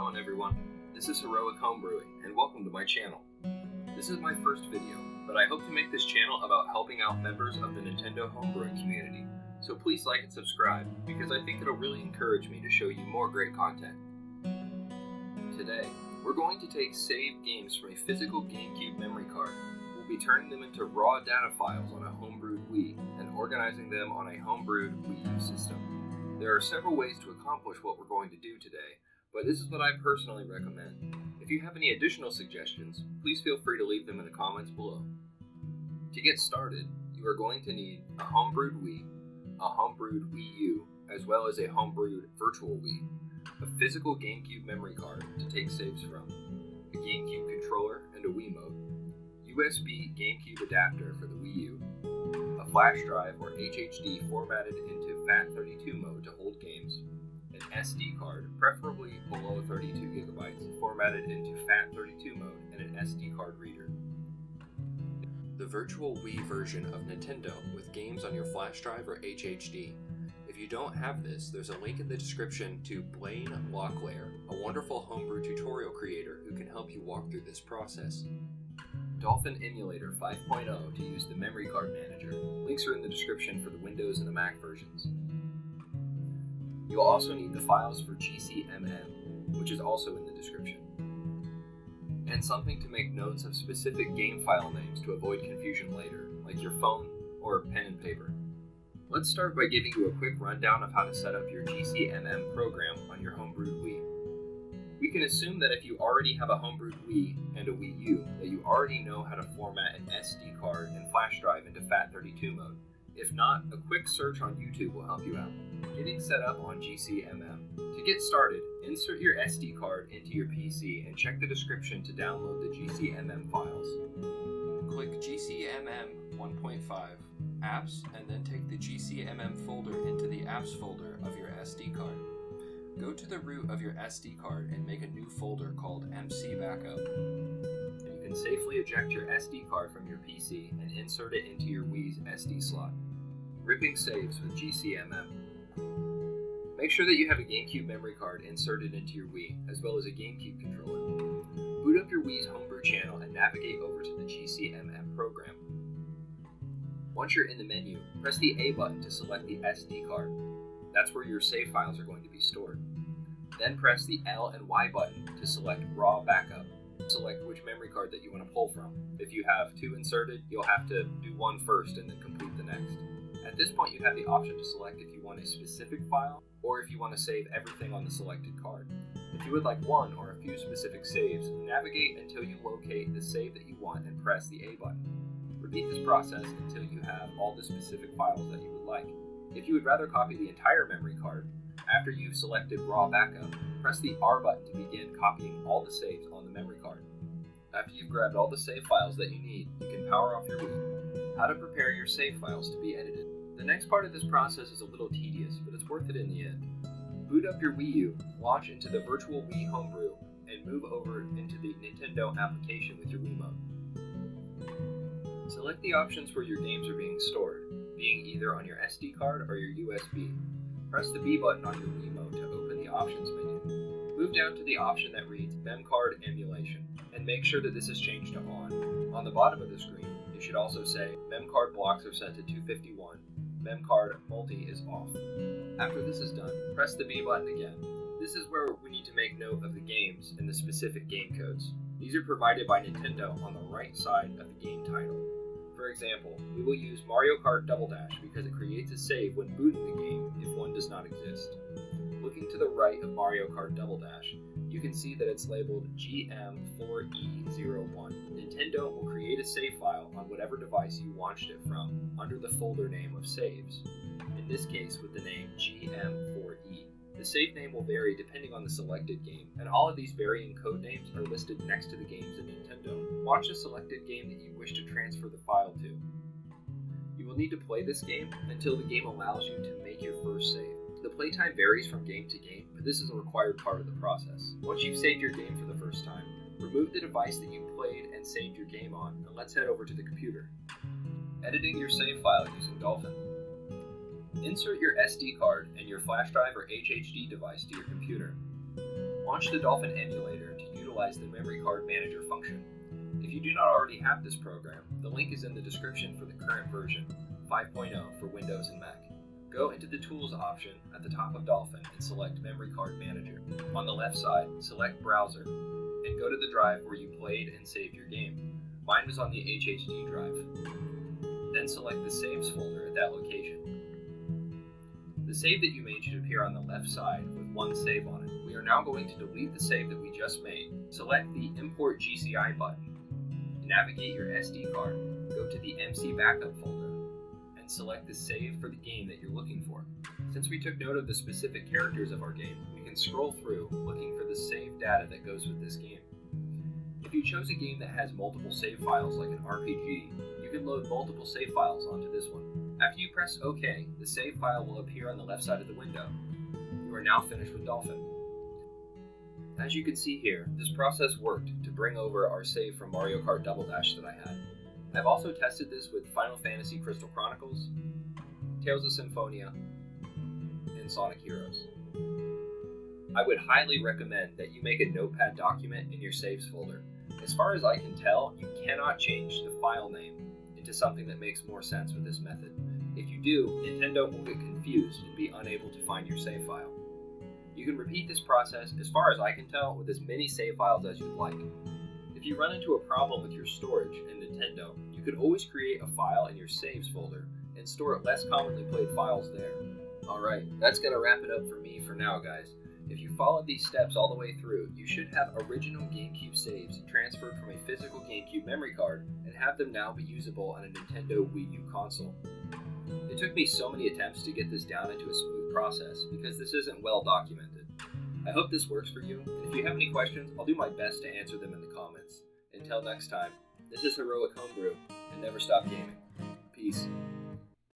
on everyone? This is Heroic Homebrewing, and welcome to my channel. This is my first video, but I hope to make this channel about helping out members of the Nintendo homebrewing community, so please like and subscribe, because I think it'll really encourage me to show you more great content. Today, we're going to take saved games from a physical GameCube memory card. We'll be turning them into raw data files on a homebrewed Wii, and organizing them on a homebrewed Wii U system. There are several ways to accomplish what we're going to do today, but this is what I personally recommend. If you have any additional suggestions, please feel free to leave them in the comments below. To get started, you are going to need a homebrewed Wii, a homebrewed Wii U, as well as a homebrewed virtual Wii, a physical GameCube memory card to take saves from, a GameCube controller and a Wiimote, USB GameCube adapter for the Wii U, a flash drive or HHD formatted into FAT32 mode to hold games, an SD card, preferably below 32 GB, formatted into FAT32 mode, and an SD card reader. The virtual Wii version of Nintendont with games on your flash drive or HHD. If you don't have this, there's a link in the description to Blaine Locklear, a wonderful homebrew tutorial creator who can help you walk through this process. Dolphin Emulator 5.0 to use the memory card manager. Links are in the description for the Windows and the Mac versions. You'll also need the files for GCMM, which is also in the description. And something to make notes of specific game file names to avoid confusion later, like your phone or pen and paper. Let's start by giving you a quick rundown of how to set up your GCMM program on your homebrewed Wii. We can assume that if you already have a homebrewed Wii and a Wii U, that you already know how to format an SD card and flash drive into FAT32 mode. If not, a quick search on YouTube will help you out. Getting set up on GCMM. To get started, insert your SD card into your PC and check the description to download the GCMM files. Click GCMM 1.5, Apps, and then take the GCMM folder into the Apps folder of your SD card. Go to the root of your SD card and make a new folder called MC Backup. You can safely eject your SD card from your PC and insert it into your Wii's SD slot. Ripping saves with GCMM. Make sure that you have a GameCube memory card inserted into your Wii, as well as a GameCube controller. Boot up your Wii's homebrew channel and navigate over to the GCMM program. Once you're in the menu, press the A button to select the SD card. That's where your save files are going to be stored. Then press the L and Y button to select Raw Backup. Select which memory card that you want to pull from. If you have two inserted, you'll have to do one first and then complete the next. At this point, you have the option to select if you want a specific file or if you want to save everything on the selected card. If you would like one or a few specific saves, navigate until you locate the save that you want and press the A button. Repeat this process until you have all the specific files that you would like. If you would rather copy the entire memory card, after you've selected Raw Backup, press the R button to begin copying all the saves on the memory card. After you've grabbed all the save files that you need, you can power off your Wii. How to prepare your save files to be edited. The next part of this process is a little tedious, but it's worth it in the end. Boot up your Wii U, launch into the virtual Wii homebrew, and move over into the Nintendont application with your Wiimote. Select the options where your games are being stored, being either on your SD card or your USB. Press the B button on your Wiimote to open the options menu. Move down to the option that reads Mem Card Emulation, and make sure that this is changed to On. On the bottom of the screen, it should also say Mem Card blocks are set to 251, Mem Card Multi is off. After this is done, press the B button again. This is where we need to make note of the games and the specific game codes. These are provided by Nintendo on the right side of the game title. For example, we will use Mario Kart Double Dash because it creates a save when booting the game if one does not exist. Looking to the right of Mario Kart Double Dash, you can see that it's labeled GM4E01. Nintendo will create a save file on whatever device you launched it from under the folder name of saves, in this case with the name GM4E. The save name will vary depending on the selected game, and all of these varying code names are listed next to the games in Nintendo. Launch a selected game that you wish to transfer the file to. You will need to play this game until the game allows you to make your first save. The playtime varies from game to game, but this is a required part of the process. Once you've saved your game for the first time, remove the device that you played and saved your game on, and let's head over to the computer. Editing your save file using Dolphin. Insert your SD card and your flash drive or HHD device to your computer. Launch the Dolphin emulator to utilize the memory card manager function. If you do not already have this program, the link is in the description for the current version, 5.0 for Windows and Mac. Go into the Tools option at the top of Dolphin and select Memory Card Manager. On the left side, select Browser, and go to the drive where you played and saved your game. Mine was on the HHD drive. Then select the Saves folder at that location. The save that you made should appear on the left side with one save on it. We are now going to delete the save that we just made. Select the Import GCI button. Navigate your SD card. Go to the MC Backup folder and select the save for the game that you're looking for. Since we took note of the specific characters of our game, we can scroll through looking for the save data that goes with this game. If you chose a game that has multiple save files like an RPG, you can load multiple save files onto this one. After you press OK, the save file will appear on the left side of the window. You are now finished with Dolphin. As you can see here, this process worked to bring over our save from Mario Kart Double Dash that I had. I've also tested this with Final Fantasy Crystal Chronicles, Tales of Symphonia, and Sonic Heroes. I would highly recommend that you make a notepad document in your saves folder. As far as I can tell, you cannot change the file name into something that makes more sense with this method. If you do, Nintendont will get confused and be unable to find your save file. You can repeat this process, as far as I can tell, with as many save files as you'd like. If you run into a problem with your storage in Nintendo, you could always create a file in your saves folder and store less commonly played files there. Alright, that's going to wrap it up for me for now, guys. If you followed these steps all the way through, you should have original GameCube saves transferred from a physical GameCube memory card and have them now be usable on a Nintendo Wii U console. It took me so many attempts to get this down into a smooth process because this isn't well documented. I hope this works for you, and if you have any questions, I'll do my best to answer them in the comments. Until next time, this is Heroic Homebrew, and never stop gaming. Peace.